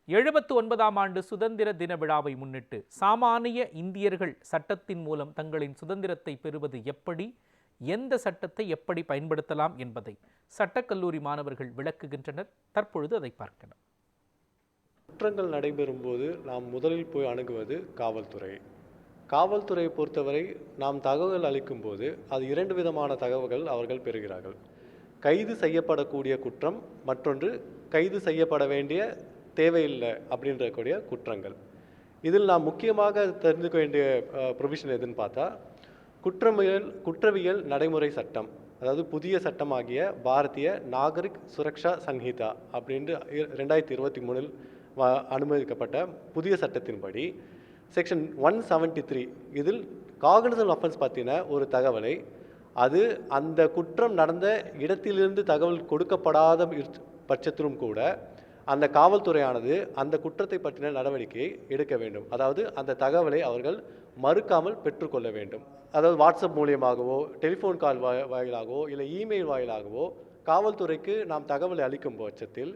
79ஆம் ஆண்டு சுதந்திர தின விழாவை முன்னிட்டு சாமானிய இந்தியர்கள் சட்டத்தின் மூலம் தங்களின் சுதந்திரத்தை பெறுவது எப்படி, எந்த சட்டத்தை எப்படி பயன்படுத்தலாம் என்பதை சட்டக்கல்லூரி மாணவர்கள் விளக்குகின்றனர். தற்பொழுது அதை பார்க்கலாம். குற்றங்கள் நடைபெறும் போது நாம் முதலில் போய் அணுகுவது காவல்துறை. காவல்துறையை பொறுத்தவரை நாம் தகவல் அளிக்கும் போது அது 2 விதமான தகவல்கள் அவர்கள் பெறுகிறார்கள். கைது செய்யப்படக்கூடிய குற்றம், மற்றொன்று கைது செய்யப்பட வேண்டிய தேவையில்லை அப்படின்றக்கூடிய குற்றங்கள். இதில் நாம் முக்கியமாக தெரிந்துக்க வேண்டிய ப்ரொவிஷன் எதுன்னு பார்த்தா, குற்றவியல் நடைமுறை சட்டம், அதாவது புதிய சட்டமாகிய பாரதிய நாகரிக் சுரக்ஷா சங்கீதா அப்படின்று 2023 அனுமதிக்கப்பட்ட புதிய சட்டத்தின்படி செக்ஷன் 173 இதில் காக்னிசபிள் அஃபென்ஸ் பற்றின ஒரு தகவலை, அது அந்த குற்றம் நடந்த இடத்திலிருந்து தகவல் கொடுக்கப்படாத பட்சத்திலும் கூட அந்த காவல்துறையானது அந்த குற்றத்தை பற்றின நடவடிக்கையை எடுக்க வேண்டும். அதாவது அந்த தகவலை அவர்கள் மறுக்காமல் பெற்றுக்கொள்ள வேண்டும். அதாவது வாட்ஸ்அப் மூலியமாகவோ, டெலிஃபோன் கால் வாயிலாகவோ, இல்லை இமெயில் வாயிலாகவோ காவல்துறைக்கு நாம் தகவலை அளிக்கும் பட்சத்தில்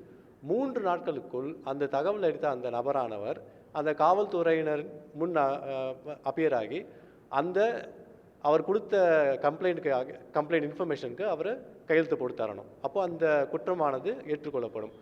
3 நாட்களுக்குள் அந்த தகவல் அளித்த அந்த நபரானவர் அந்த காவல்துறையினர் முன் அப்பியர் ஆகி அந்த அவர் கொடுத்த கம்ப்ளைண்ட் இன்ஃபர்மேஷனுக்கு அவர் கையெழுத்து போட்டு தரணும். அப்போ அந்த குற்றமானது ஏற்றுக்கொள்ளப்படும்.